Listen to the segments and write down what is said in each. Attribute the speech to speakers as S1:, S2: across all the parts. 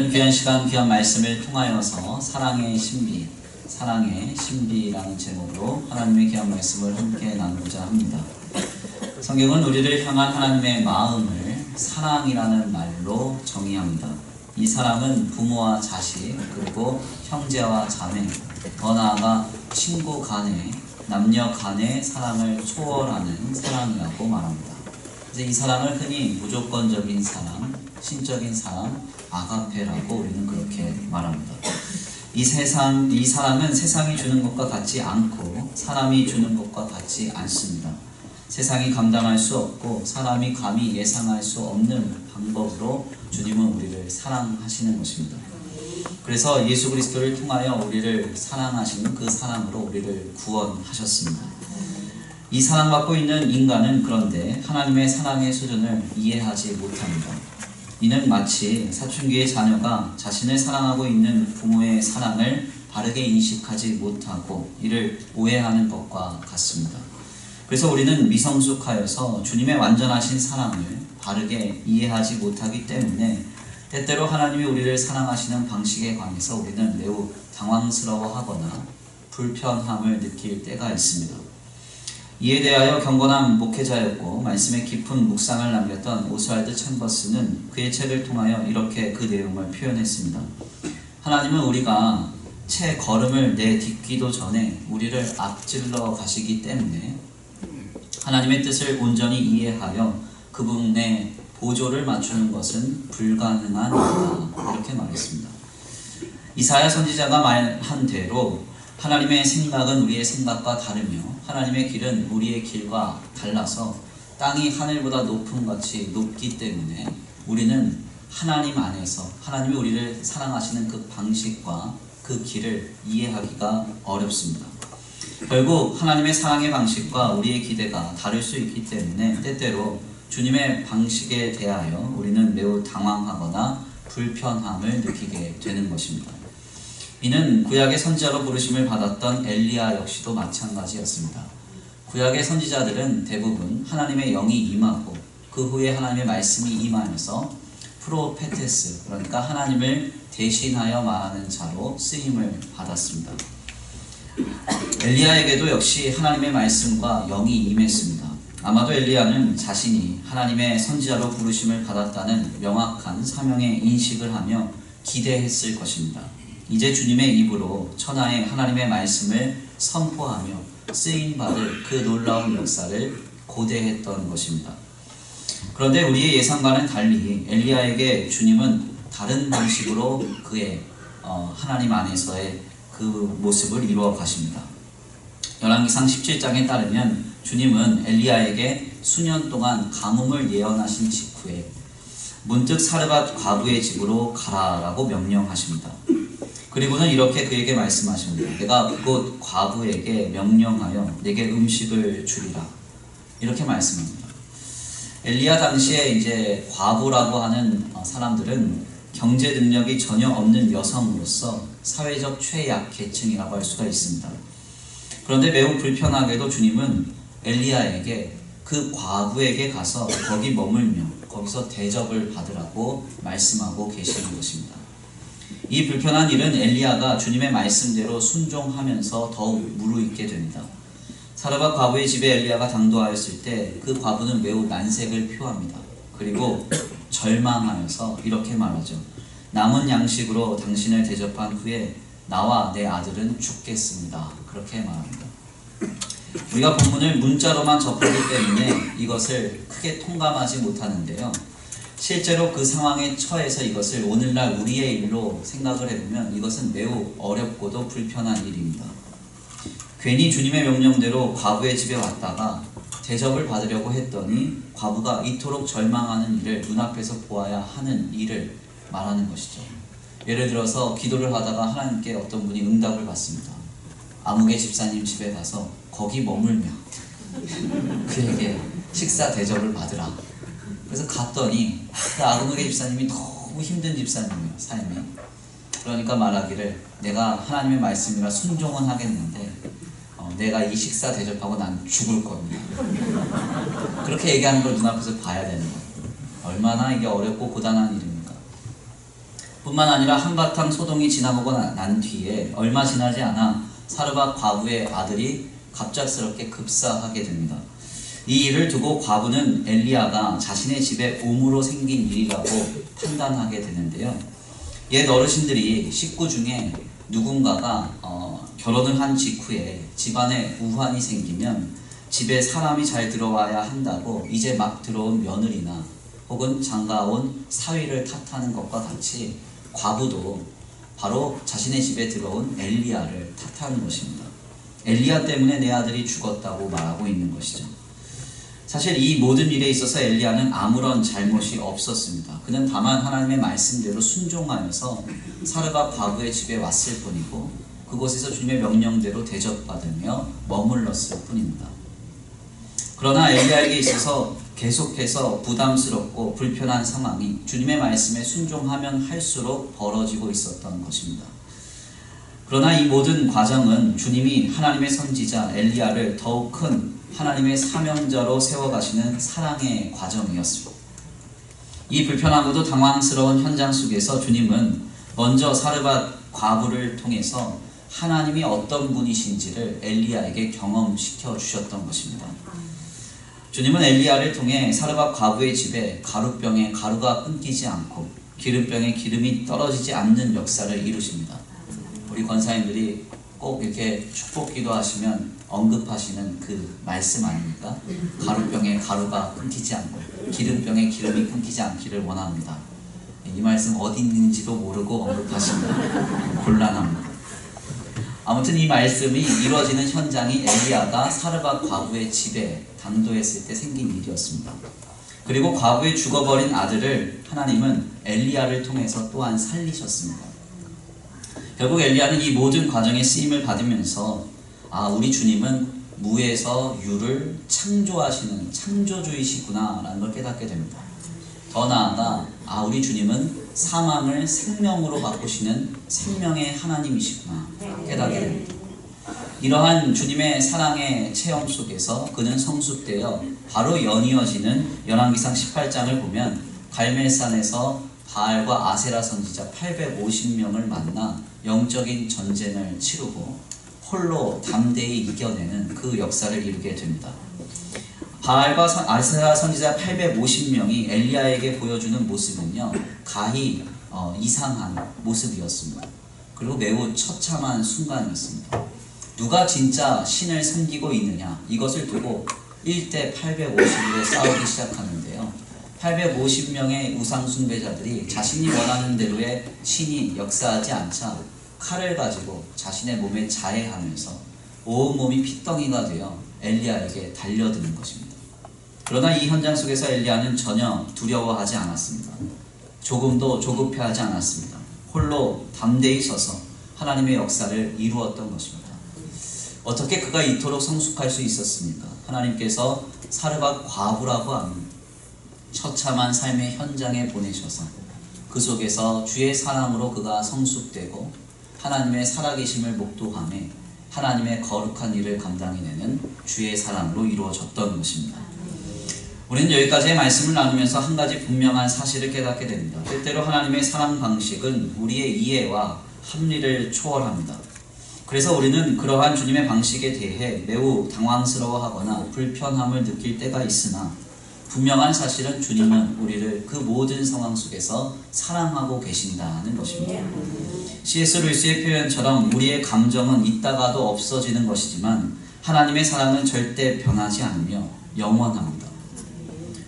S1: 오늘은 귀한 시간, 귀한 말씀을 통하여서 사랑의 신비라는 제목으로 하나님의 귀한 말씀을 함께 나누고자 합니다. 성경은 우리를 향한 하나님의 마음을 사랑이라는 말로 정의합니다. 이 사랑은 부모와 자식, 그리고 형제와 자매, 더 나아가 친구 간의, 남녀 간의 사랑을 초월하는 사랑이라고 말합니다. 이제 이 사랑을 흔히 무조건적인 사랑, 신적인 사랑, 아가페라고 우리는 그렇게 말합니다. 이 사랑은 세상이 주는 것과 같지 않고 사람이 주는 것과 같지 않습니다. 세상이 감당할 수 없고 사람이 감히 예상할 수 없는 방법으로 주님은 우리를 사랑하시는 것입니다. 그래서 예수 그리스도를 통하여 우리를 사랑하시는 그 사랑으로 우리를 구원하셨습니다. 이 사랑받고 있는 인간은 그런데 하나님의 사랑의 수준을 이해하지 못합니다. 이는 마치 사춘기의 자녀가 자신을 사랑하고 있는 부모의 사랑을 바르게 인식하지 못하고 이를 오해하는 것과 같습니다. 그래서 우리는 미성숙하여서 주님의 완전하신 사랑을 바르게 이해하지 못하기 때문에 때때로 하나님이 우리를 사랑하시는 방식에 관해서 우리는 매우 당황스러워하거나 불편함을 느낄 때가 있습니다. 이에 대하여 경건한 목회자였고 말씀에 깊은 묵상을 남겼던 오스왈드 챔버스는 그의 책을 통하여 이렇게 그 내용을 표현했습니다. 하나님은 우리가 채 걸음을 내딛기도 전에 우리를 앞질러 가시기 때문에 하나님의 뜻을 온전히 이해하여 그분의 보조를 맞추는 것은 불가능한 일이다. 이렇게 말했습니다. 이사야 선지자가 말한 대로 하나님의 생각은 우리의 생각과 다르며 하나님의 길은 우리의 길과 달라서 땅이 하늘보다 높음 같이 높기 때문에 우리는 하나님 안에서 하나님이 우리를 사랑하시는 그 방식과 그 길을 이해하기가 어렵습니다. 결국 하나님의 사랑의 방식과 우리의 기대가 다를 수 있기 때문에 때때로 주님의 방식에 대하여 우리는 매우 당황하거나 불편함을 느끼게 되는 것입니다. 이는 구약의 선지자로 부르심을 받았던 엘리야 역시도 마찬가지였습니다. 구약의 선지자들은 대부분 하나님의 영이 임하고 그 후에 하나님의 말씀이 임하여서 프로페테스, 그러니까 하나님을 대신하여 말하는 자로 쓰임을 받았습니다. 엘리야에게도 역시 하나님의 말씀과 영이 임했습니다. 아마도 엘리야는 자신이 하나님의 선지자로 부르심을 받았다는 명확한 사명의 인식을 하며 기대했을 것입니다. 이제 주님의 입으로 천하의 하나님의 말씀을 선포하며 쓰임받을 그 놀라운 역사를 고대했던 것입니다. 그런데 우리의 예상과는 달리 엘리야에게 주님은 다른 방식으로 그의 하나님 안에서의 그 모습을 이루어 가십니다. 열왕기상 17장에 따르면 주님은 엘리야에게 수년 동안 가뭄을 예언하신 직후에 문득 사르밧 과부의 집으로 가라라고 명령하십니다. 그리고는 이렇게 그에게 말씀하십니다. 내가 그곳 과부에게 명령하여 내게 음식을 주리라. 이렇게 말씀합니다. 엘리야 당시에 이제 과부라고 하는 사람들은 경제 능력이 전혀 없는 여성으로서 사회적 최약계층이라고 할 수가 있습니다. 그런데 매우 불편하게도 주님은 엘리야에게 그 과부에게 가서 거기 머물며 거기서 대접을 받으라고 말씀하고 계시는 것입니다. 이 불편한 일은 엘리야가 주님의 말씀대로 순종하면서 더욱 무르익게 됩니다. 사르밧 과부의 집에 엘리야가 당도하였을 때 그 과부는 매우 난색을 표합니다. 그리고 절망하여서 이렇게 말하죠. 남은 양식으로 당신을 대접한 후에 나와 내 아들은 죽겠습니다. 그렇게 말합니다. 우리가 본문을 문자로만 접하기 때문에 이것을 크게 통감하지 못하는데요. 실제로 그 상황에 처해서 이것을 오늘날 우리의 일로 생각을 해보면 이것은 매우 어렵고도 불편한 일입니다. 괜히 주님의 명령대로 과부의 집에 왔다가 대접을 받으려고 했더니 과부가 이토록 절망하는 일을 눈앞에서 보아야 하는 일을 말하는 것이죠. 예를 들어서 기도를 하다가 하나님께 어떤 분이 응답을 받습니다. 아무개 집사님 집에 가서 거기 머물며 그에게 식사 대접을 받으라. 그래서 갔더니 그 아무개 집사님이 너무 힘든 집사님이에요, 삶이. 그러니까 말하기를 내가 하나님의 말씀이라 순종은 하겠는데 내가 이 식사 대접하고 난 죽을 겁니다. 그렇게 얘기하는 걸 눈앞에서 봐야 되는 거예요. 얼마나 이게 어렵고 고단한 일입니까? 뿐만 아니라 한바탕 소동이 지나고 난 뒤에 얼마 지나지 않아 사르밧 과부의 아들이 갑작스럽게 급사하게 됩니다. 이 일을 두고 과부는 엘리야가 자신의 집에 옴으로 생긴 일이라고 판단하게 되는데요. 옛 어르신들이 식구 중에 누군가가 결혼을 한 직후에 집안에 우환이 생기면 집에 사람이 잘 들어와야 한다고 이제 막 들어온 며느리나 혹은 장가온 사위를 탓하는 것과 같이 과부도 바로 자신의 집에 들어온 엘리야를 탓하는 것입니다. 엘리야 때문에 내 아들이 죽었다고 말하고 있는 것이죠. 사실 이 모든 일에 있어서 엘리야는 아무런 잘못이 없었습니다. 그는 다만 하나님의 말씀대로 순종하여서 사르밧 과부의 집에 왔을 뿐이고 그곳에서 주님의 명령대로 대접받으며 머물렀을 뿐입니다. 그러나 엘리야에게 있어서 계속해서 부담스럽고 불편한 상황이 주님의 말씀에 순종하면 할수록 벌어지고 있었던 것입니다. 그러나 이 모든 과정은 주님이 하나님의 선지자 엘리야를 더욱 큰 하나님의 사명자로 세워가시는 사랑의 과정이었습니다. 이 불편하고도 당황스러운 현장 속에서 주님은 먼저 사르밧 과부를 통해서 하나님이 어떤 분이신지를 엘리야에게 경험시켜 주셨던 것입니다. 주님은 엘리야를 통해 사르밧 과부의 집에 가루병에 가루가 끊기지 않고 기름병에 기름이 떨어지지 않는 역사를 이루십니다. 우리 권사님들이 꼭 이렇게 축복 기도하시면 언급하시는 그 말씀 아닙니까? 가루병에 가루가 끊기지 않고 기름병에 기름이 끊기지 않기를 원합니다. 이 말씀 어디 있는지도 모르고 언급하시면 곤란합니다. 아무튼 이 말씀이 이루어지는 현장이 엘리야가 사르밧 과부의 집에 당도했을 때 생긴 일이었습니다. 그리고 과부의 죽어버린 아들을 하나님은 엘리야를 통해서 또한 살리셨습니다. 결국 엘리야는 이 모든 과정에 쓰임을 받으면서 우리 주님은 무에서 유를 창조하시는 창조주이시구나 라는 걸 깨닫게 됩니다. 더 나아가 우리 주님은 사망을 생명으로 바꾸시는 생명의 하나님이시구나 깨닫게 됩니다. 이러한 주님의 사랑의 체험 속에서 그는 성숙되어 바로 연이어지는 열왕기상 18장을 보면 갈멜산에서 바알과 아세라 선지자 850명을 만나 영적인 전쟁을 치르고 홀로 담대히 이겨내는 그 역사를 이루게 됩니다. 바알과 아세라 선지자 850명이 엘리야에게 보여주는 모습은요, 가히 이상한 모습이었습니다. 그리고 매우 처참한 순간이었습니다. 누가 진짜 신을 섬기고 있느냐, 이것을 두고 1대 850으로 싸우기 시작하는데요. 850명의 우상숭배자들이 자신이 원하는 대로의 신이 역사하지 않자 칼을 가지고 자신의 몸에 자해하면서 온몸이 핏덩이가 되어 엘리야에게 달려드는 것입니다. 그러나 이 현장 속에서 엘리야는 전혀 두려워하지 않았습니다. 조금도 조급해하지 않았습니다. 홀로 담대히 서서 하나님의 역사를 이루었던 것입니다. 어떻게 그가 이토록 성숙할 수 있었습니까? 하나님께서 사르밧 과부라고 하는 처참한 삶의 현장에 보내셔서 그 속에서 주의 사랑으로 그가 성숙되고 하나님의 살아계심을 목도하며 하나님의 거룩한 일을 감당해내는 주의 사랑으로 이루어졌던 것입니다. 우리는 여기까지의 말씀을 나누면서 한 가지 분명한 사실을 깨닫게 됩니다. 때때로 하나님의 사랑 방식은 우리의 이해와 합리를 초월합니다. 그래서 우리는 그러한 주님의 방식에 대해 매우 당황스러워하거나 불편함을 느낄 때가 있으나 분명한 사실은 주님은 우리를 그 모든 상황 속에서 사랑하고 계신다는 것입니다. C.S. 루이스의 표현처럼 우리의 감정은 있다가도 없어지는 것이지만 하나님의 사랑은 절대 변하지 않으며 영원합니다.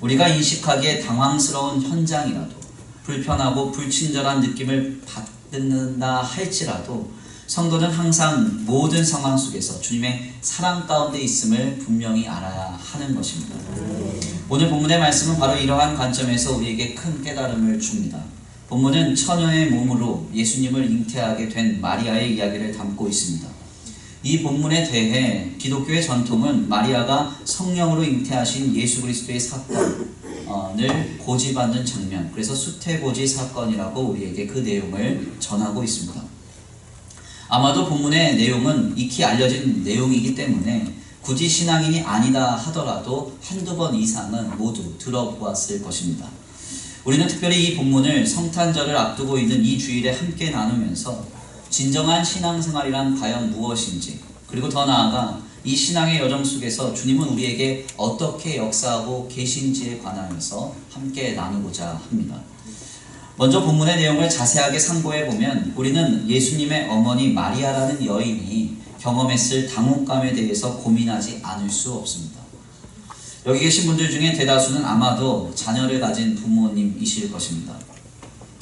S1: 우리가 인식하기에 당황스러운 현장이라도 불편하고 불친절한 느낌을 받는다 할지라도 성도는 항상 모든 상황 속에서 주님의 사랑 가운데 있음을 분명히 알아야 하는 것입니다. 오늘 본문의 말씀은 바로 이러한 관점에서 우리에게 큰 깨달음을 줍니다. 본문은 처녀의 몸으로 예수님을 잉태하게 된 마리아의 이야기를 담고 있습니다. 이 본문에 대해 기독교의 전통은 마리아가 성령으로 잉태하신 예수 그리스도의 사건을 고지받는 장면, 그래서 수태고지 사건이라고 우리에게 그 내용을 전하고 있습니다. 아마도 본문의 내용은 익히 알려진 내용이기 때문에 굳이 신앙인이 아니다 하더라도 한두 번 이상은 모두 들어보았을 것입니다. 우리는 특별히 이 본문을 성탄절을 앞두고 있는 이 주일에 함께 나누면서 진정한 신앙생활이란 과연 무엇인지, 그리고 더 나아가 이 신앙의 여정 속에서 주님은 우리에게 어떻게 역사하고 계신지에 관하여서 함께 나누고자 합니다. 먼저 본문의 내용을 자세하게 상고해 보면 우리는 예수님의 어머니 마리아라는 여인이 경험했을 당혹감에 대해서 고민하지 않을 수 없습니다. 여기 계신 분들 중에 대다수는 아마도 자녀를 가진 부모님이실 것입니다.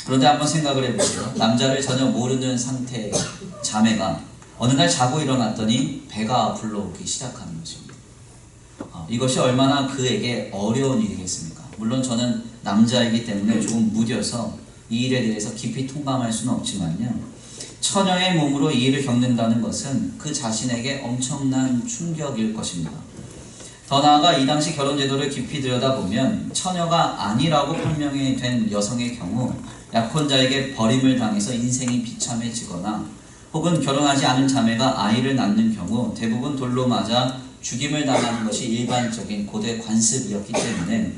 S1: 그런데 한번 생각을 해보세요. 남자를 전혀 모르는 상태의 자매가 어느 날 자고 일어났더니 배가 불러오기 시작하는 것입니다. 이것이 얼마나 그에게 어려운 일이겠습니까? 물론 저는 남자이기 때문에 조금 무뎌서 이 일에 대해서 깊이 통감할 수는 없지만요, 처녀의 몸으로 이 일을 겪는다는 것은 그 자신에게 엄청난 충격일 것입니다. 더 나아가 이 당시 결혼제도를 깊이 들여다보면 처녀가 아니라고 판명이 된 여성의 경우 약혼자에게 버림을 당해서 인생이 비참해지거나, 혹은 결혼하지 않은 자매가 아이를 낳는 경우 대부분 돌로 맞아 죽임을 당하는 것이 일반적인 고대 관습이었기 때문에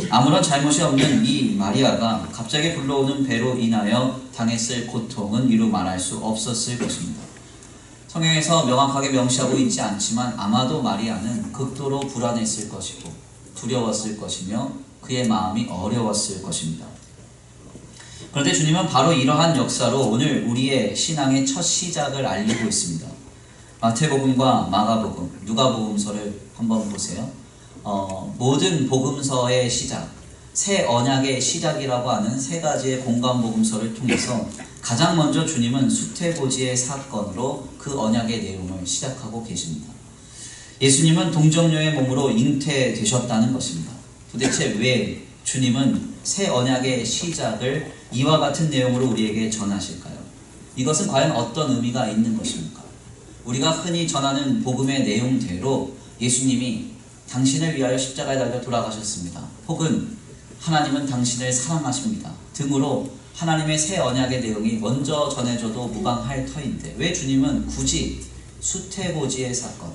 S1: 아무런 잘못이 없는 이 마리아가 갑자기 불러오는 배로 인하여 당했을 고통은 이루 말할 수 없었을 것입니다. 성경에서 명확하게 명시하고 있지 않지만 아마도 마리아는 극도로 불안했을 것이고 두려웠을 것이며 그의 마음이 어려웠을 것입니다. 그런데 주님은 바로 이러한 역사로 오늘 우리의 신앙의 첫 시작을 알리고 있습니다. 마태복음과 마가복음, 누가복음서를 한번 보세요. 모든 복음서의 시작, 새 언약의 시작이라고 하는 세 가지의 공관복음서를 통해서 가장 먼저 주님은 수태고지의 사건으로 그 언약의 내용을 시작하고 계십니다. 예수님은 동정녀의 몸으로 잉태되셨다는 것입니다. 도대체 왜 주님은 새 언약의 시작을 이와 같은 내용으로 우리에게 전하실까요? 이것은 과연 어떤 의미가 있는 것입니까? 우리가 흔히 전하는 복음의 내용대로 예수님이 당신을 위하여 십자가에 달려 돌아가셨습니다. 혹은 하나님은 당신을 사랑하십니다 등으로 하나님의 새 언약의 내용이 먼저 전해져도 무방할 터인데 왜 주님은 굳이 수태고지의 사건,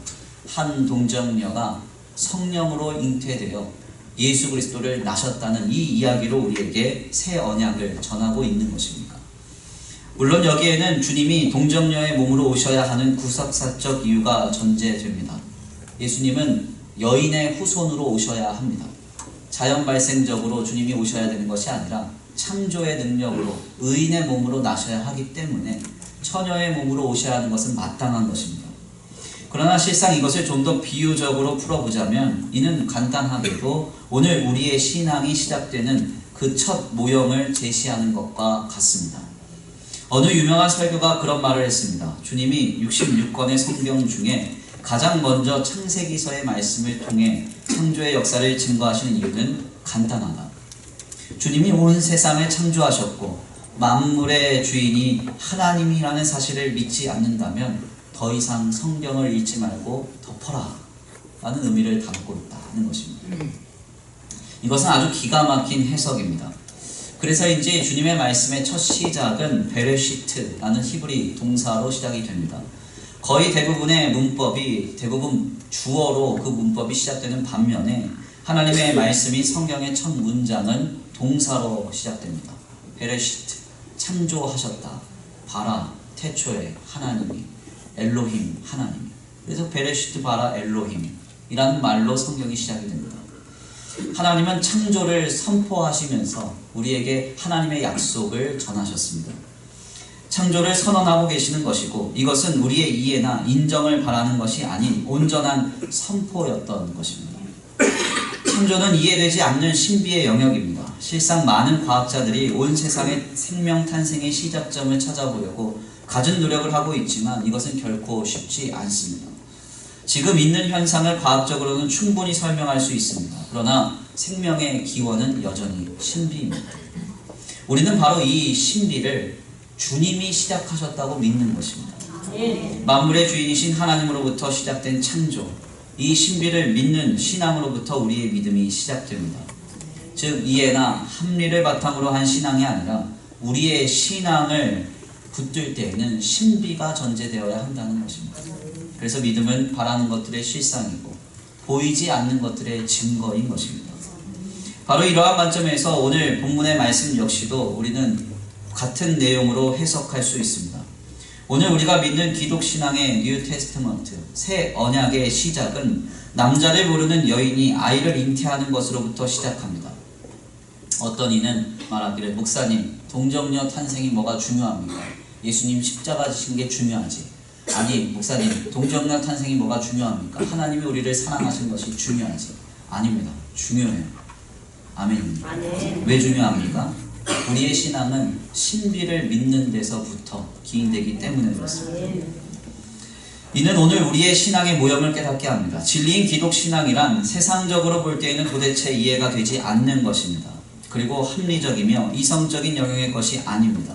S1: 한 동정녀가 성령으로 잉태되어 예수 그리스도를 낳으셨다는 이 이야기로 우리에게 새 언약을 전하고 있는 것입니까? 물론 여기에는 주님이 동정녀의 몸으로 오셔야 하는 구속사적 이유가 전제됩니다. 예수님은 여인의 후손으로 오셔야 합니다. 자연 발생적으로 주님이 오셔야 되는 것이 아니라 창조의 능력으로 의인의 몸으로 나셔야 하기 때문에 처녀의 몸으로 오셔야 하는 것은 마땅한 것입니다. 그러나 실상 이것을 좀 더 비유적으로 풀어보자면 이는 간단하게도 오늘 우리의 신앙이 시작되는 그 첫 모형을 제시하는 것과 같습니다. 어느 유명한 설교가 그런 말을 했습니다. 주님이 66권의 성경 중에 가장 먼저 창세기서의 말씀을 통해 창조의 역사를 증거하시는 이유는 간단하다. 주님이 온 세상을 창조하셨고 만물의 주인이 하나님이라는 사실을 믿지 않는다면 더 이상 성경을 읽지 말고 덮어라 라는 의미를 담고 있다는 것입니다. 이것은 아주 기가 막힌 해석입니다. 그래서인지 주님의 말씀의 첫 시작은 베레시트라는 히브리 동사로 시작이 됩니다. 거의 대부분의 문법이 대부분 주어로 그 문법이 시작되는 반면에 하나님의 말씀이 성경의 첫 문장은 동사로 시작됩니다. 베레시트, 창조하셨다. 바라, 태초에 하나님이, 엘로힘, 하나님. 그래서 베레시트 바라 엘로힘이라는 말로 성경이 시작이 됩니다. 하나님은 창조를 선포하시면서 우리에게 하나님의 약속을 전하셨습니다. 창조를 선언하고 계시는 것이고 이것은 우리의 이해나 인정을 바라는 것이 아닌 온전한 선포였던 것입니다. 창조는 이해되지 않는 신비의 영역입니다. 실상 많은 과학자들이 온 세상의 생명 탄생의 시작점을 찾아보려고 갖은 노력을 하고 있지만 이것은 결코 쉽지 않습니다. 지금 있는 현상을 과학적으로는 충분히 설명할 수 있습니다. 그러나 생명의 기원은 여전히 신비입니다. 우리는 바로 이 신비를 주님이 시작하셨다고 믿는 것입니다. 만물의 주인이신 하나님으로부터 시작된 창조, 이 신비를 믿는 신앙으로부터 우리의 믿음이 시작됩니다. 즉 이해나 합리를 바탕으로 한 신앙이 아니라 우리의 신앙을 붙들 때에는 신비가 전제되어야 한다는 것입니다. 그래서 믿음은 바라는 것들의 실상이고 보이지 않는 것들의 증거인 것입니다. 바로 이러한 관점에서 오늘 본문의 말씀 역시도 우리는 같은 내용으로 해석할 수 있습니다. 오늘 우리가 믿는 기독신앙의 뉴 테스트먼트, 새 언약의 시작은 남자를 모르는 여인이 아이를 잉태하는 것으로부터 시작합니다. 어떤 이는 말하기를, 목사님, 동정녀 탄생이 뭐가 중요합니까? 예수님 십자가 지신 게 중요하지. 아니, 목사님, 동정녀 탄생이 뭐가 중요합니까? 하나님이 우리를 사랑하신 것이 중요하지. 아닙니다. 중요해요. 아멘입니다. 아멘. 왜 중요합니까? 우리의 신앙은 신비를 믿는 데서부터 기인되기 때문에 그렇습니다. 이는 오늘 우리의 신앙의 모형을 깨닫게 합니다. 진리인 기독신앙이란 세상적으로 볼 때에는 도대체 이해가 되지 않는 것입니다. 그리고 합리적이며 이성적인 영역의 것이 아닙니다.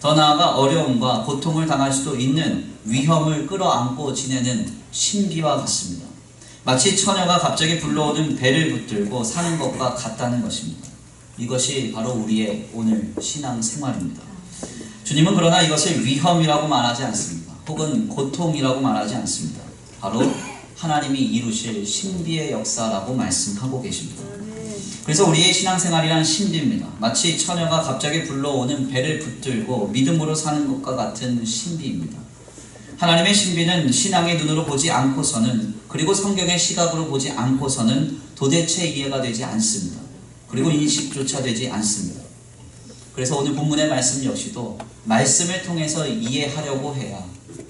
S1: 더 나아가 어려움과 고통을 당할 수도 있는 위험을 끌어안고 지내는 신비와 같습니다. 마치 처녀가 갑자기 불러오는 배를 붙들고 사는 것과 같다는 것입니다. 이것이 바로 우리의 오늘 신앙생활입니다. 주님은 그러나 이것을 위험이라고 말하지 않습니다. 혹은 고통이라고 말하지 않습니다. 바로 하나님이 이루실 신비의 역사라고 말씀하고 계십니다. 그래서 우리의 신앙생활이란 신비입니다. 마치 처녀가 갑자기 불러오는 배를 붙들고 믿음으로 사는 것과 같은 신비입니다. 하나님의 신비는 신앙의 눈으로 보지 않고서는, 그리고 성경의 시각으로 보지 않고서는 도대체 이해가 되지 않습니다. 그리고 인식조차 되지 않습니다. 그래서 오늘 본문의 말씀 역시도 말씀을 통해서 이해하려고 해야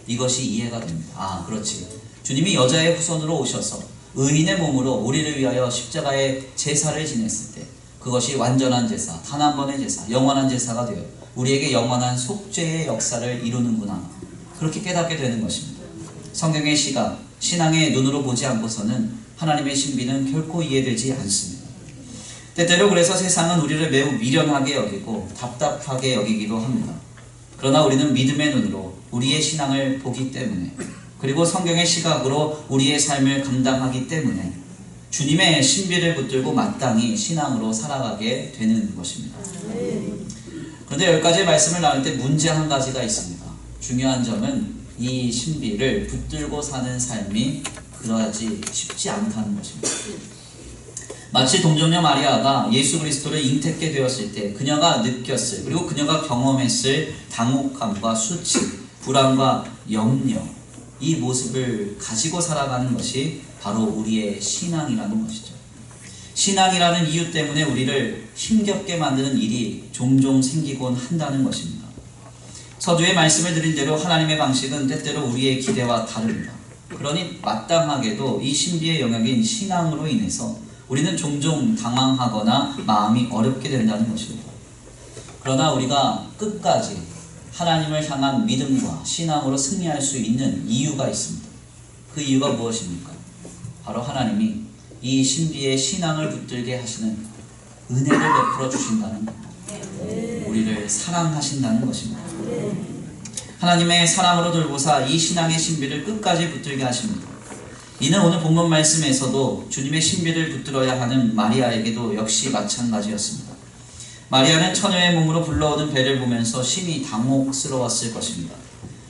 S1: 이것이 이해가 됩니다. 아, 그렇지. 주님이 여자의 후손으로 오셔서 의인의 몸으로 우리를 위하여 십자가의 제사를 지냈을 때 그것이 완전한 제사, 단 한 번의 제사, 영원한 제사가 되어 우리에게 영원한 속죄의 역사를 이루는구나. 그렇게 깨닫게 되는 것입니다. 성경의 시각, 신앙의 눈으로 보지 않고서는 하나님의 신비는 결코 이해되지 않습니다. 때때로 그래서 세상은 우리를 매우 미련하게 여기고 답답하게 여기기도 합니다. 그러나 우리는 믿음의 눈으로 우리의 신앙을 보기 때문에, 그리고 성경의 시각으로 우리의 삶을 감당하기 때문에 주님의 신비를 붙들고 마땅히 신앙으로 살아가게 되는 것입니다. 그런데 10가지의 말씀을 나눌 때 문제 한 가지가 있습니다. 중요한 점은 이 신비를 붙들고 사는 삶이 그러하지 쉽지 않다는 것입니다. 마치 동정녀 마리아가 예수 그리스도를 잉태케 되었을 때 그녀가 느꼈을, 그리고 그녀가 경험했을 당혹감과 수치, 불안과 염려, 이 모습을 가지고 살아가는 것이 바로 우리의 신앙이라는 것이죠. 신앙이라는 이유 때문에 우리를 힘겹게 만드는 일이 종종 생기곤 한다는 것입니다. 서두에 말씀을 드린 대로 하나님의 방식은 때때로 우리의 기대와 다릅니다. 그러니 마땅하게도 이 신비의 영역인 신앙으로 인해서 우리는 종종 당황하거나 마음이 어렵게 된다는 것입니다. 그러나 우리가 끝까지 하나님을 향한 믿음과 신앙으로 승리할 수 있는 이유가 있습니다. 그 이유가 무엇입니까? 바로 하나님이 이 신비의 신앙을 붙들게 하시는 은혜를 베풀어 주신다는 겁니다. 우리를 사랑하신다는 것입니다. 하나님의 사랑으로 돌보사 이 신앙의 신비를 끝까지 붙들게 하십니다. 이는 오늘 본문 말씀에서도 주님의 신비를 붙들어야 하는 마리아에게도 역시 마찬가지였습니다. 마리아는 처녀의 몸으로 불러오는 배를 보면서 심히 당혹스러웠을 것입니다.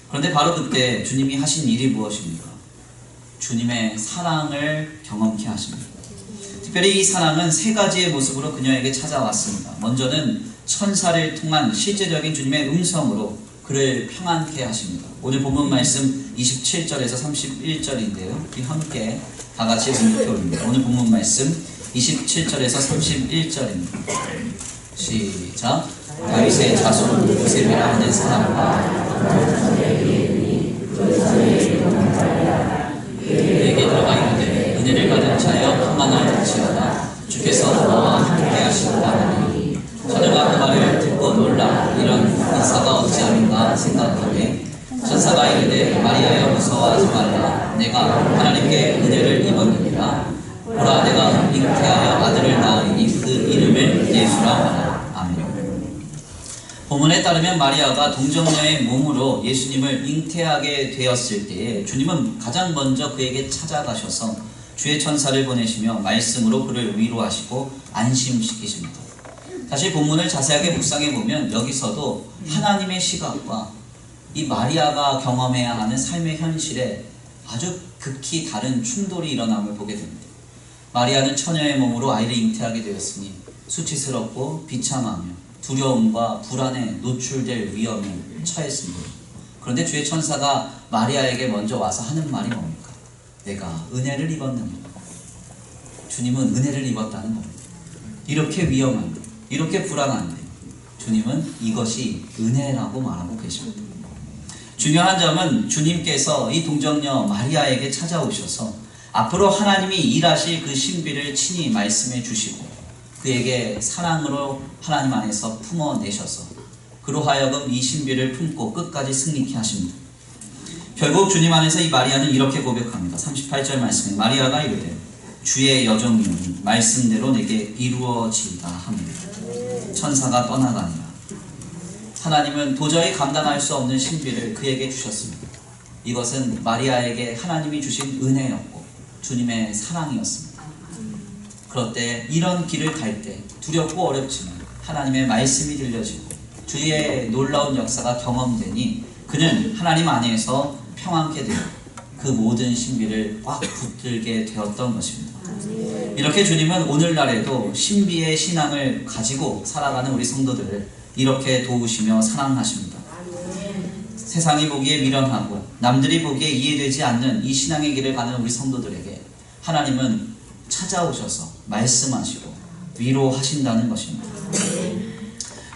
S1: 그런데 바로 그때 주님이 하신 일이 무엇입니까? 주님의 사랑을 경험케 하십니다. 특별히 이 사랑은 3가지의 모습으로 그녀에게 찾아왔습니다. 먼저는 천사를 통한 실제적인 주님의 음성으로 그를 평안케 하십니다. 오늘 본문 말씀 27절에서 31절인데요. 함께 다 같이 봉독해 올립니다. 오늘 본문 말씀 27절에서 31절입니다. 시작. 다윗의 자손 요셉이라 하는 사람과 내게 들어가 이르되 은혜를 받은 자여 평안할지어다. 주께서 너와 함께 하시리니 처녀가 그 말을 듣고 놀라 이런 인사가 어찌함인가 생각하되 천사가 이르되 마리아여 무서워하지 말라. 내가 하나님께 은혜를 입었느니라. 보라 내가 잉태하여 아들을 낳으니 그 이름을 예수라 하라. 아멘. 본문에 따르면 마리아가 동정녀의 몸으로 예수님을 잉태하게 되었을 때에 주님은 가장 먼저 그에게 찾아가셔서 주의 천사를 보내시며 말씀으로 그를 위로하시고 안심시키십니다. 사실 본문을 자세하게 묵상해 보면 여기서도 하나님의 시각과 이 마리아가 경험해야 하는 삶의 현실에 아주 극히 다른 충돌이 일어남을 보게 됩니다. 마리아는 처녀의 몸으로 아이를 잉태하게 되었으니 수치스럽고 비참하며 두려움과 불안에 노출될 위험에 처했습니다. 그런데 주의 천사가 마리아에게 먼저 와서 하는 말이 뭡니까? 내가 은혜를 입었느니라. 주님은 은혜를 입었다는 겁니다. 이렇게 위험한데, 이렇게 불안한데 주님은 이것이 은혜라고 말하고 계십니다. 중요한 점은 주님께서 이 동정녀 마리아에게 찾아오셔서 앞으로 하나님이 일하실 그 신비를 친히 말씀해 주시고 그에게 사랑으로 하나님 안에서 품어내셔서 그로 하여금 이 신비를 품고 끝까지 승리케 하십니다. 결국 주님 안에서 이 마리아는 이렇게 고백합니다. 38절 말씀에 마리아가 이르되 주의 여종이오니 말씀대로 내게 이루어지이다 합니다. 천사가 떠나가니라. 하나님은 도저히 감당할 수 없는 신비를 그에게 주셨습니다. 이것은 마리아에게 하나님이 주신 은혜였고 주님의 사랑이었습니다. 그럴 때 이런 길을 갈 때 두렵고 어렵지만 하나님의 말씀이 들려지고 주의 놀라운 역사가 경험되니 그는 하나님 안에서 평안케 되어 그 모든 신비를 꽉 붙들게 되었던 것입니다. 이렇게 주님은 오늘날에도 신비의 신앙을 가지고 살아가는 우리 성도들을 이렇게 도우시며 사랑하십니다. 세상이 보기에 미련하고 남들이 보기에 이해되지 않는 이 신앙의 길을 가는 우리 성도들에게 하나님은 찾아오셔서 말씀하시고 위로하신다는 것입니다.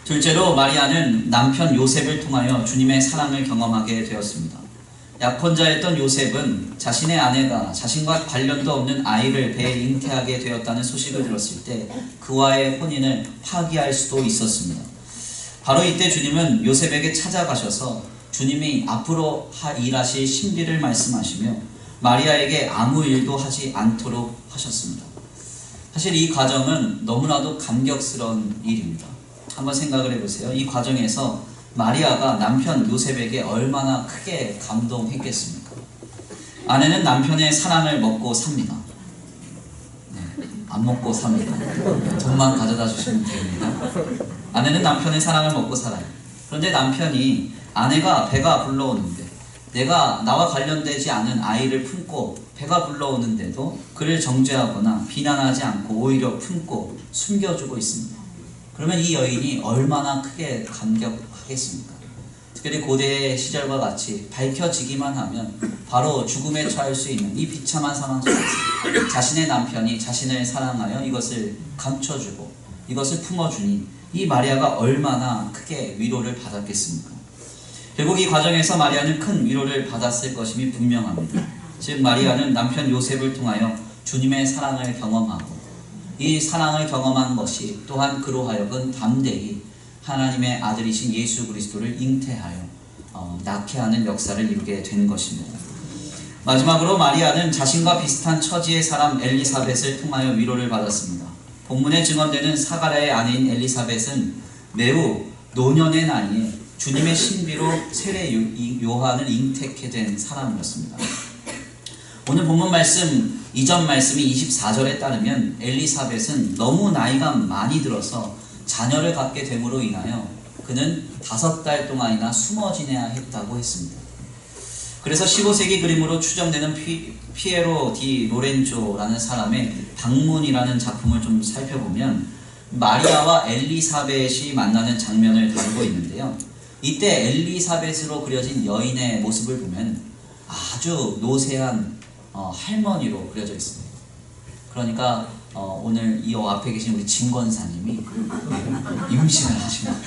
S1: 둘째로 마리아는 남편 요셉을 통하여 주님의 사랑을 경험하게 되었습니다. 약혼자였던 요셉은 자신의 아내가 자신과 관련도 없는 아이를 배에 잉태하게 되었다는 소식을 들었을 때 그와의 혼인을 파기할 수도 있었습니다. 바로 이때 주님은 요셉에게 찾아가셔서 주님이 앞으로 일하실 신비를 말씀하시며 마리아에게 아무 일도 하지 않도록 하셨습니다. 사실 이 과정은 너무나도 감격스러운 일입니다. 한번 생각을 해보세요. 이 과정에서 마리아가 남편 요셉에게 얼마나 크게 감동했겠습니까? 아내는 남편의 사랑을 먹고 삽니다. 네, 안 먹고 삽니다. 돈만 가져다 주시면 됩니다. 아내는 남편의 사랑을 먹고 살아요. 그런데 남편이 아내가 배가 불러오는데 내가 나와 관련되지 않은 아이를 품고 배가 불러오는데도 그를 정죄하거나 비난하지 않고 오히려 품고 숨겨주고 있습니다. 그러면 이 여인이 얼마나 크게 감격하겠습니까? 특별히 고대 시절과 같이 밝혀지기만 하면 바로 죽음에 처할 수 있는 이 비참한 상황 속에서 자신의 남편이 자신을 사랑하여 이것을 감춰주고 이것을 품어주니 이 마리아가 얼마나 크게 위로를 받았겠습니까? 결국 이 과정에서 마리아는 큰 위로를 받았을 것임이 분명합니다. 즉 마리아는 남편 요셉을 통하여 주님의 사랑을 경험하고 이 사랑을 경험한 것이 또한 그로 하여금 담대히 하나님의 아들이신 예수 그리스도를 잉태하여 낳게 하는 역사를 이루게 된 것입니다. 마지막으로 마리아는 자신과 비슷한 처지의 사람 엘리사벳을 통하여 위로를 받았습니다. 본문에 증언되는 사가랴의 아내인 엘리사벳은 매우 노년의 나이에 주님의 신비로 세례 요한을 잉태케 된 사람이었습니다. 오늘 본문 말씀 이전 말씀이 24절에 따르면 엘리사벳은 너무 나이가 많이 들어서 자녀를 갖게 됨으로 인하여 그는 5달 동안이나 숨어 지내야 했다고 했습니다. 그래서 15세기 그림으로 추정되는 피에로 디 로렌조라는 사람의 방문이라는 작품을 좀 살펴보면 마리아와 엘리사벳이 만나는 장면을 다루고 있는데요. 이때 엘리사벳으로 그려진 여인의 모습을 보면 아주 노쇠한 할머니로 그려져 있습니다. 그러니까 오늘 이 앞에 계신 우리 진 권사님이 임신을 하십니다.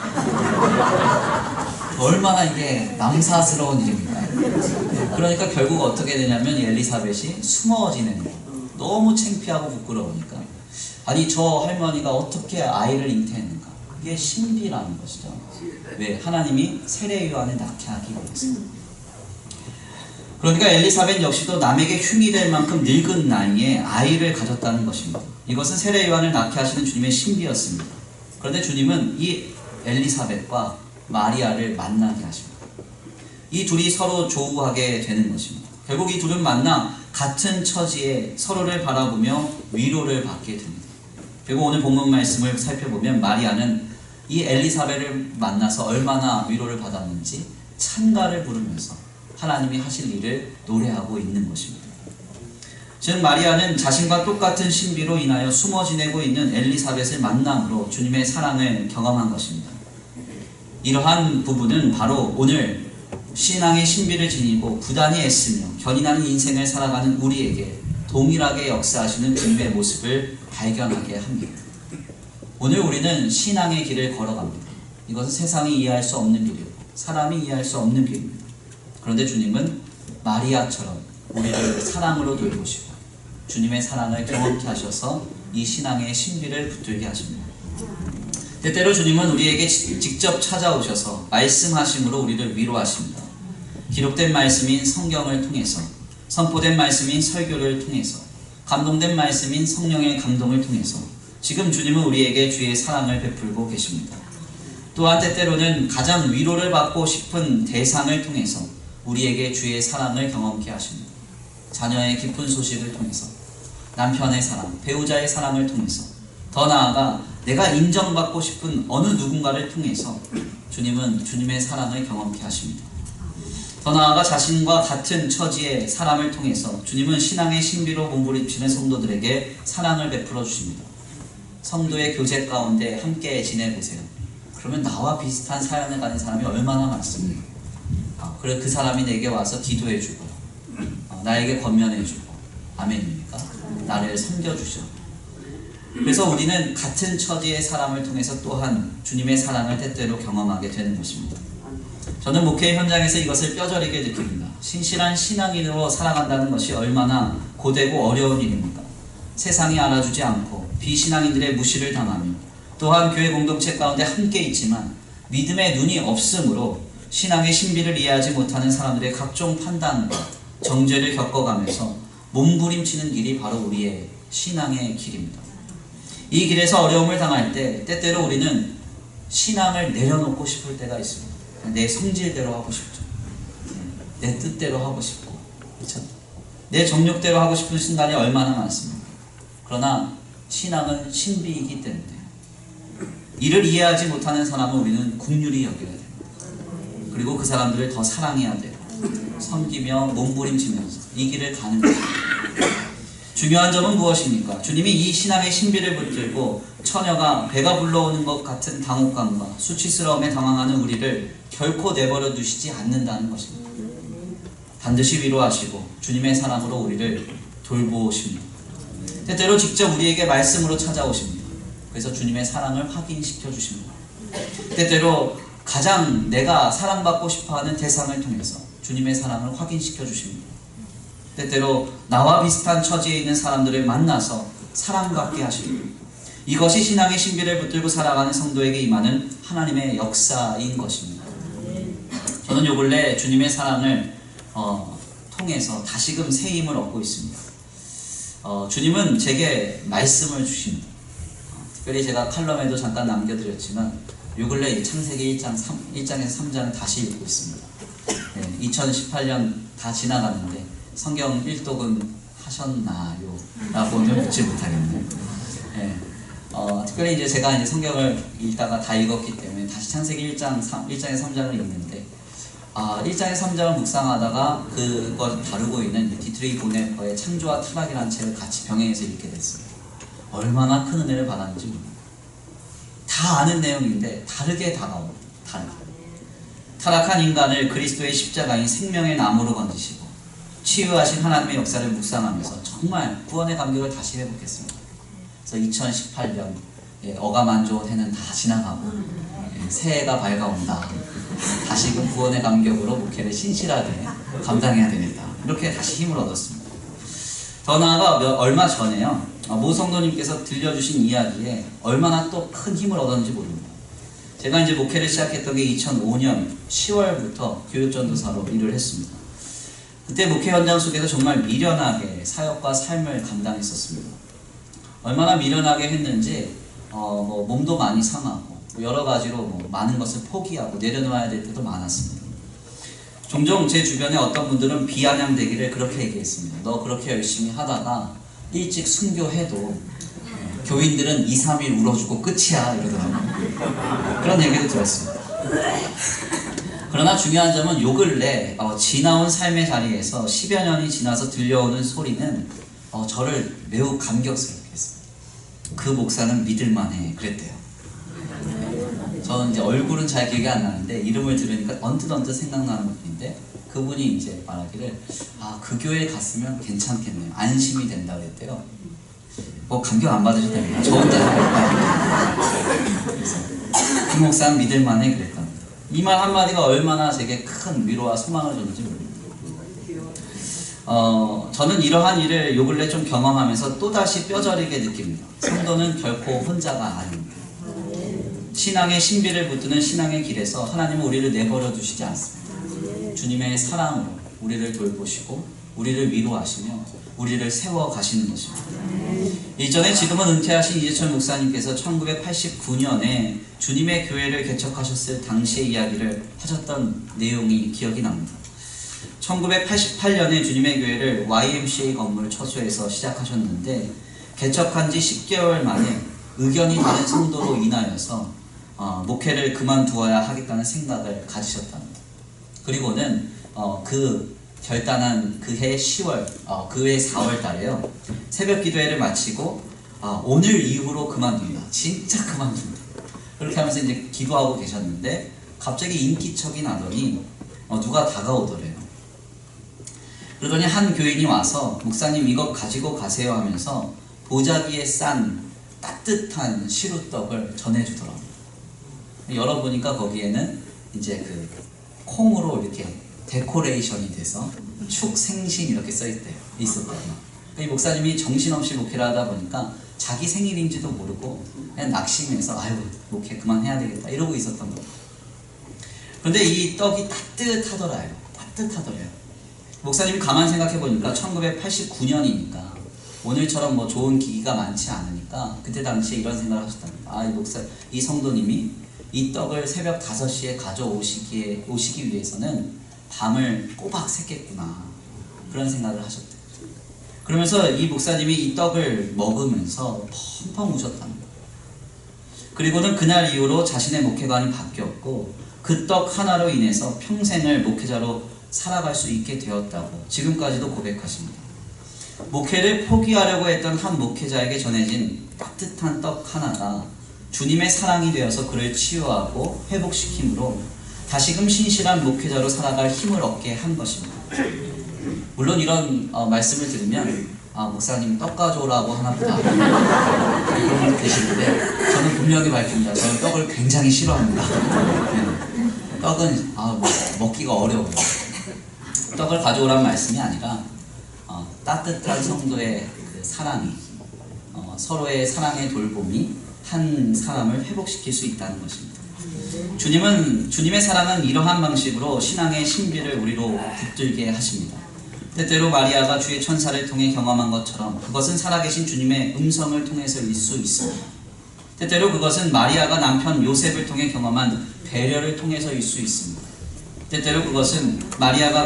S1: 얼마나 이게 남사스러운 일입니까? 그러니까 결국 어떻게 되냐면 엘리사벳이 숨어 지내는 거예요. 너무 창피하고 부끄러우니까 아니 저 할머니가 어떻게 아이를 잉태했는가? 이게 신비라는 것이죠. 왜? 하나님이 세례 요한을 낳게 하기 위해서. 그러니까 엘리사벳 역시도 남에게 흉이 될 만큼 늙은 나이에 아이를 가졌다는 것입니다. 이것은 세례 요한을 낳게 하시는 주님의 신비였습니다. 그런데 주님은 이 엘리사벳과 마리아를 만나게 하십니다. 이 둘이 서로 조우하게 되는 것입니다. 결국 이 둘은 만나 같은 처지에 서로를 바라보며 위로를 받게 됩니다. 그리고 오늘 본문 말씀을 살펴보면 마리아는 이 엘리사벳을 만나서 얼마나 위로를 받았는지 찬가를 부르면서 하나님이 하실 일을 노래하고 있는 것입니다. 즉 마리아는 자신과 똑같은 신비로 인하여 숨어 지내고 있는 엘리사벳을 만남으로 주님의 사랑을 경험한 것입니다. 이러한 부분은 바로 오늘 신앙의 신비를 지니고 부단히 애쓰며 견인하는 인생을 살아가는 우리에게 동일하게 역사하시는 주님의 모습을 발견하게 합니다. 오늘 우리는 신앙의 길을 걸어갑니다. 이것은 세상이 이해할 수 없는 길이고 사람이 이해할 수 없는 길입니다. 그런데 주님은 마리아처럼 우리를 사랑으로 돌보시고 주님의 사랑을 경험케 하셔서 이 신앙의 신비를 붙들게 하십니다. 때때로 주님은 우리에게 직접 찾아오셔서 말씀하심으로 우리를 위로하십니다. 기록된 말씀인 성경을 통해서, 선포된 말씀인 설교를 통해서, 감동된 말씀인 성령의 감동을 통해서 지금 주님은 우리에게 주의 사랑을 베풀고 계십니다. 또한 때때로는 가장 위로를 받고 싶은 대상을 통해서 우리에게 주의 사랑을 경험케 하십니다. 자녀의 기쁜 소식을 통해서, 남편의 사랑, 배우자의 사랑을 통해서, 더 나아가 내가 인정받고 싶은 어느 누군가를 통해서 주님은 주님의 사랑을 경험케 하십니다. 더 나아가 자신과 같은 처지의 사람을 통해서 주님은 신앙의 신비로 몸부림치는 성도들에게 사랑을 베풀어 주십니다. 성도의 교제 가운데 함께 지내보세요. 그러면 나와 비슷한 사연을 가진 사람이 얼마나 많습니까? 그래 그 사람이 내게 와서 기도해주고 나에게 권면해주고 아멘입니까? 나를 섬겨주죠. 그래서 우리는 같은 처지의 사람을 통해서 또한 주님의 사랑을 때때로 경험하게 되는 것입니다. 저는 목회 현장에서 이것을 뼈저리게 느낍니다. 신실한 신앙인으로 살아간다는 것이 얼마나 고되고 어려운 일입니까? 세상이 알아주지 않고 비신앙인들의 무시를 당하며 또한 교회 공동체 가운데 함께 있지만 믿음의 눈이 없으므로 신앙의 신비를 이해하지 못하는 사람들의 각종 판단과 정죄를 겪어가면서 몸부림치는 길이 바로 우리의 신앙의 길입니다. 이 길에서 어려움을 당할 때 때때로 우리는 신앙을 내려놓고 싶을 때가 있습니다. 내 성질대로 하고 싶죠. 내 뜻대로 하고 싶고, 그렇죠? 내 정욕대로 하고 싶은 순간이 얼마나 많습니까? 그러나 신앙은 신비이기 때문에 이를 이해하지 못하는 사람은 우리는 긍휼히 여겨야 됩니다. 그리고 그 사람들을 더 사랑해야 돼요. 섬기며 몸부림치면서 이 길을 가는 것입니다. 중요한 점은 무엇입니까? 주님이 이 신앙의 신비를 붙들고 처녀가 배가 불러오는 것 같은 당혹감과 수치스러움에 당황하는 우리를 결코 내버려 두시지 않는다는 것입니다. 반드시 위로하시고 주님의 사랑으로 우리를 돌보십니다. 때때로 직접 우리에게 말씀으로 찾아오십니다. 그래서 주님의 사랑을 확인시켜 주십니다. 때때로 가장 내가 사랑받고 싶어하는 대상을 통해서 주님의 사랑을 확인시켜 주십니다. 때때로 나와 비슷한 처지에 있는 사람들을 만나서 사랑받게 하십니다. 이것이 신앙의 신비를 붙들고 살아가는 성도에게 임하는 하나님의 역사인 것입니다. 저는 요 근래 주님의 사랑을 통해서 다시금 새 힘을 얻고 있습니다. 주님은 제게 말씀을 주십니다. 특별히 제가 칼럼에도 잠깐 남겨드렸지만 요 근래 창세기 1장에서 3장을 다시 읽고 있습니다. 2018년 다 지나갔는데 성경 일독은 하셨나요? 라고는 묻지 못하겠네요. 특별히 이제 제가 이제 성경을 읽다가 다 읽었기 때문에 다시 창세기 1장에서 3장을 읽는데 1장에서 3장을 묵상하다가 그걸 다루고 있는 디트리 보네퍼의 창조와 타락이라는 책을 같이 병행해서 읽게 됐습니다. 얼마나 큰 은혜를 받았는지 모릅니다. 다 아는 내용인데 다르게 다가옵니다. 타락한 인간을 그리스도의 십자가인 생명의 나무로 건지시고 치유하신 하나님의 역사를 묵상하면서 정말 구원의 감격을 다시 회복했습니다. 그래서 2018년 어감 안 좋은 해는 다 지나가고 새해가 밝아온다. 다시금 구원의 감격으로 목회를 신실하게 감당해야 되겠다. 이렇게 다시 힘을 얻었습니다. 더 나아가 얼마 전에요. 모 성도님께서 들려주신 이야기에 얼마나 또 큰 힘을 얻었는지 모릅니다. 제가 이제 목회를 시작했던 게 2005년 10월부터 교육전도사로 일을 했습니다. 그때 목회 현장 속에서 정말 미련하게 사역과 삶을 감당했었습니다. 얼마나 미련하게 했는지 몸도 많이 상하고 여러 가지로 많은 것을 포기하고 내려놓아야 될 때도 많았습니다. 종종 제 주변에 어떤 분들은 비아냥대기를 그렇게 얘기했습니다. 너 그렇게 열심히 하다가 일찍 순교해도 교인들은 2, 3일 울어주고 끝이야 이러더라고요. 그런 얘기도 들었습니다. 그러나 중요한 점은 요 근래 지나온 삶의 자리에서 10여 년이 지나서 들려오는 소리는 저를 매우 감격스럽게 했어요. 그 목사는 믿을만해 그랬대요. 저는 이제 얼굴은 잘 기억이 안 나는데 이름을 들으니까 언뜻 생각나는 분인데, 그분이 이제 말하기를 그 교회에 갔으면 괜찮겠네요, 안심이 된다 그랬대요. 뭐 감격 안 받으셔도 됩니다. 저 혼자 그래서 그 목사는 믿을만해 그랬답니다. 이 말 한마디가 얼마나 제게 큰 위로와 소망을 줬는지 모릅니다. 저는 이러한 일을 요 근래 좀 경험하면서 또다시 뼈저리게 느낍니다. 성도는 결코 혼자가 아닙니다. 신앙의 신비를 붙드는 신앙의 길에서 하나님은 우리를 내버려 두시지 않습니다. 주님의 사랑으로 우리를 돌보시고 우리를 위로하시며 우리를 세워가시는 것입니다. 이전에 지금은 은퇴하신 이재철 목사님께서 1989년에 주님의 교회를 개척하셨을 당시의 이야기를 하셨던 내용이 기억이 납니다. 1988년에 주님의 교회를 YMCA 건물 처소에서 시작하셨는데, 개척한 지 10개월 만에 의견이 다른 성도로 인하여서 목회를 그만두어야 하겠다는 생각을 가지셨답니다. 그리고는 그 결단한 그해 10월, 그해 4월 달에요, 새벽 기도회를 마치고 오늘 이후로 그만둔다, 진짜 그만둔다, 그렇게 하면서 이제 기도하고 계셨는데 갑자기 인기척이 나더니 누가 다가오더래요. 그러더니 한 교인이 와서 목사님 이것 가지고 가세요 하면서 보자기에 싼 따뜻한 시루떡을 전해주더라고요. 열어보니까 거기에는 이제 그 콩으로 이렇게 데코레이션이 돼서 축생신 이렇게 써있대요. 있었대요. 이 목사님이 정신없이 목회를 하다 보니까 자기 생일인지도 모르고 그냥 낙심해서 아유 목회 그만해야 되겠다 이러고 있었던 거예요. 그런데 이 떡이 따뜻하더라요. 목사님이 가만 생각해 보니까 1989년이니까 오늘처럼 뭐 좋은 기기가 많지 않으니까 그때 당시에 이런 생각을 하셨답니다. 이 성도님이 이 떡을 새벽 5시에 가져오시기 위해서는 밤을 꼬박 샜겠구나, 그런 생각을 하셨대요. 그러면서 이 목사님이 이 떡을 먹으면서 펑펑 우셨답니다. 그리고는 그날 이후로 자신의 목회관이 바뀌었고 그 떡 하나로 인해서 평생을 목회자로 살아갈 수 있게 되었다고 지금까지도 고백하십니다. 목회를 포기하려고 했던 한 목회자에게 전해진 따뜻한 떡 하나가 주님의 사랑이 되어서 그를 치유하고 회복시킴으로 다시금 신실한 목회자로 살아갈 힘을 얻게 한 것입니다. 물론 이런 말씀을 들으면 목사님 떡 가져오라고 하나 보다 그런 분이 계시는데, 저는 분명히 밝힙니다. 저는 떡을 굉장히 싫어합니다. 네. 떡은 먹기가 어려워요. 떡을 가져오라는 말씀이 아니라 따뜻한 성도의 그 사랑이, 서로의 사랑의 돌봄이 한 사람을 회복시킬 수 있다는 것입니다. 주님의 사랑은 이러한 방식으로 신앙의 신비를 우리로 붙들게 하십니다. 때때로 마리아가 주의 천사를 통해 경험한 것처럼 그것은 살아계신 주님의 음성을 통해서일 수 있습니다. 때때로 그것은 마리아가 남편 요셉을 통해 경험한 배려를 통해서일 수 있습니다. 때때로 그것은 마리아가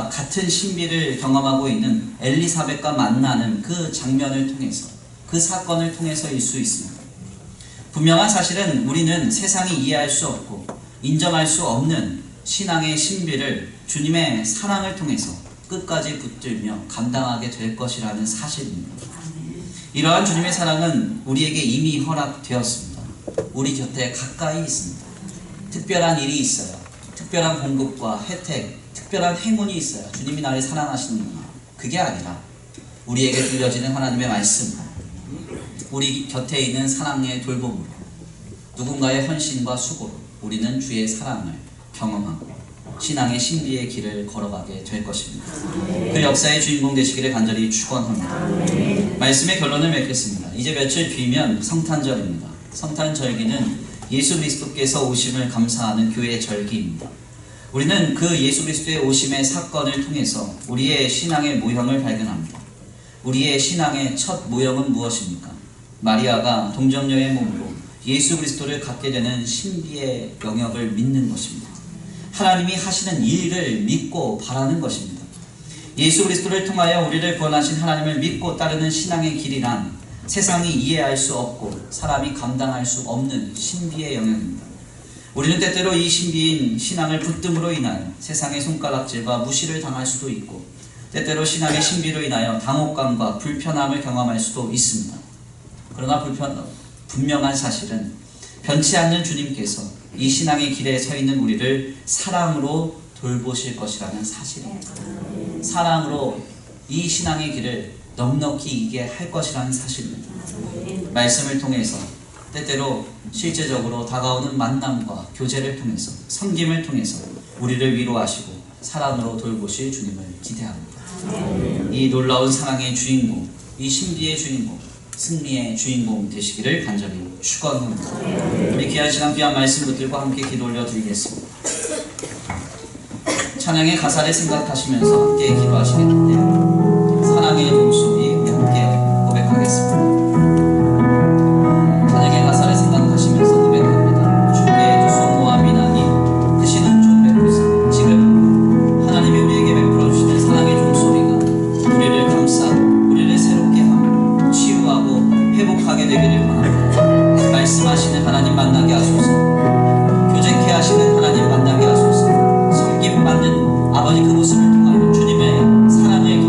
S1: 같은 신비를 경험하고 있는 엘리사벳과 만나는 그 장면을 통해서, 그 사건을 통해서일 수 있습니다. 분명한 사실은 우리는 세상이 이해할 수 없고 인정할 수 없는 신앙의 신비를 주님의 사랑을 통해서 끝까지 붙들며 감당하게 될 것이라는 사실입니다. 이러한 주님의 사랑은 우리에게 이미 허락되었습니다. 우리 곁에 가까이 있습니다. 특별한 일이 있어요. 특별한 공급과 혜택, 특별한 행운이 있어요. 주님이 나를 사랑하시는구나. 그게 아니라 우리에게 들려지는 하나님의 말씀, 우리 곁에 있는 사랑의 돌봄으로, 누군가의 헌신과 수고로 우리는 주의 사랑을 경험하고 신앙의 신비의 길을 걸어가게 될 것입니다. 그 역사의 주인공 되시기를 간절히 축원합니다. 말씀의 결론을 맺겠습니다. 이제 며칠 뒤면 성탄절입니다. 성탄절기는 예수 그리스도께서 오심을 감사하는 교회의 절기입니다. 우리는 그 예수 그리스도의 오심의 사건을 통해서 우리의 신앙의 모형을 발견합니다. 우리의 신앙의 첫 모형은 무엇입니까? 마리아가 동정녀의 몸으로 예수 그리스도를 갖게 되는 신비의 영역을 믿는 것입니다. 하나님이 하시는 일을 믿고 바라는 것입니다. 예수 그리스도를 통하여 우리를 구원하신 하나님을 믿고 따르는 신앙의 길이란 세상이 이해할 수 없고 사람이 감당할 수 없는 신비의 영역입니다. 우리는 때때로 이 신비인 신앙을 붙듦으로 인하여 세상의 손가락질과 무시를 당할 수도 있고 때때로 신앙의 신비로 인하여 당혹감과 불편함을 경험할 수도 있습니다. 그러나 분명한 사실은 변치 않는 주님께서 이 신앙의 길에 서 있는 우리를 사랑으로 돌보실 것이라는 사실입니다. 사랑으로 이 신앙의 길을 넉넉히 이기게 할 것이라는 사실입니다. 말씀을 통해서 때때로 실제적으로 다가오는 만남과 교제를 통해서 섬김을 통해서 우리를 위로하시고 사랑으로 돌보실 주님을 기대합니다. 이 놀라운 사랑의 주인공, 이 신비의 주인공, 승리의 주인공 되시기를 간절히 축원합니다. 우리 귀한 시간 귀한 말씀 붙들고 함께 기도 올려드리겠습니다. 찬양의 가사를 생각하시면서 함께 기도하시겠는데요. 사랑의 종소리 우리 함께 고백하겠습니다. 찬양의 가사를 생각하시면서 고백합니다. 주께 주소모아 미나니 크신 은총 베푸사. 지금 하나님이 우리에게 베풀어 주시는 사랑의 종소리가 우리를 감싸 우리를 새롭게 하며 치유하고 회복하게 되기를 바랍니다. 말씀하시는 하나님 만나게 하소서. 교제케 하시는 하나님 만나게 하소서. 섬김받는 아버지 그 모습을 통하여 주님의 사랑을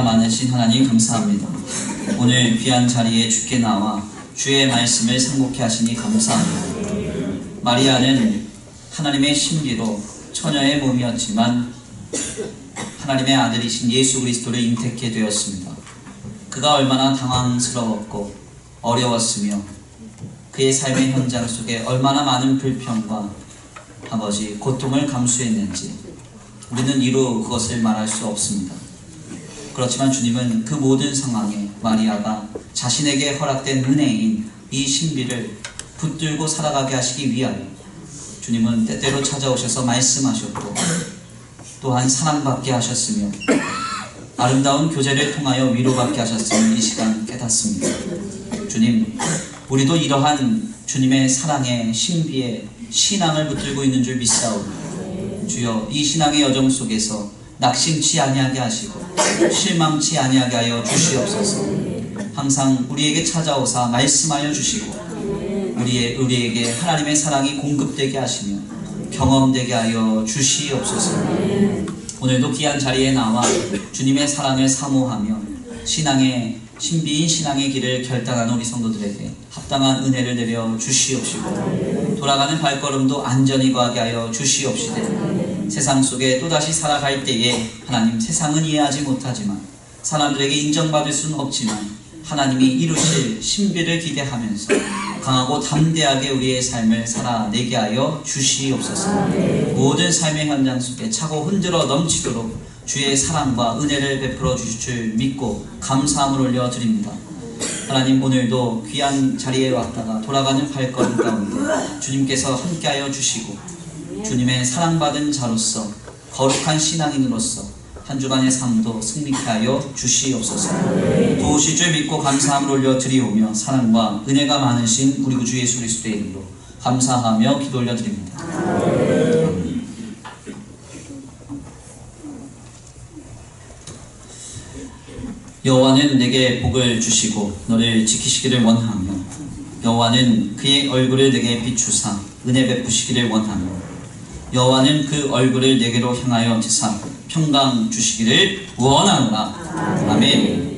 S1: 은혜가 많으신 하나님 감사합니다. 오늘 귀한 자리에 주께 나와 주의 말씀을 상고케 하시니 감사합니다. 마리아는 하나님의 신비로 처녀의 몸이었지만 하나님의 아들이신 예수 그리스도를 잉태케 되었습니다. 그가 얼마나 당황스러웠고 어려웠으며 그의 삶의 현장 속에 얼마나 많은 불평과 아버지 고통을 감수했는지 우리는 이루 그것을 말할 수 없습니다. 그렇지만 주님은 그 모든 상황에 마리아가 자신에게 허락된 은혜인 이 신비를 붙들고 살아가게 하시기 위하여 주님은 때때로 찾아오셔서 말씀하셨고 또한 사랑받게 하셨으며 아름다운 교제를 통하여 위로받게 하셨음을 이 시간 깨닫습니다. 주님, 우리도 이러한 주님의 사랑의 신비의 신앙을 붙들고 있는 줄 믿사오니 주여 이 신앙의 여정 속에서 낙심치 아니하게 하시고 실망치 아니하게 하여 주시옵소서. 항상 우리에게 찾아오사 말씀하여 주시고 우리에게 하나님의 사랑이 공급되게 하시며 경험되게 하여 주시옵소서. 오늘도 귀한 자리에 나와 주님의 사랑을 사모하며 신앙의 신비인 신앙의 길을 결단하는 우리 성도들에게 합당한 은혜를 내려 주시옵시고 돌아가는 발걸음도 안전히 거하게 하여 주시옵시되 세상 속에 또다시 살아갈 때에 하나님, 세상은 이해하지 못하지만 사람들에게 인정받을 수는 없지만 하나님이 이루실 신비를 기대하면서 강하고 담대하게 우리의 삶을 살아내게 하여 주시옵소서. 모든 삶의 현장 속에 차고 흔들어 넘치도록 주의 사랑과 은혜를 베풀어 주실 줄 믿고 감사함을 올려드립니다. 하나님, 오늘도 귀한 자리에 왔다가 돌아가는 발걸음 가운데 주님께서 함께하여 주시고 주님의 사랑받은 자로서 거룩한 신앙인으로서 한 주간의 삶도 승리케 하여 주시옵소서. 도우실 줄 믿고 감사함을 올려드리오며 사랑과 은혜가 많으신 우리 구주 예수 그리스도의 이름으로 감사하며 기도 올려드립니다. 여호와는 내게 복을 주시고 너를 지키시기를 원하며 여호와는 그의 얼굴을 내게 비추사 은혜 베푸시기를 원하며 여호와는 그 얼굴을 내게로 향하여 드사 평강 주시기를 원하노라. 아멘.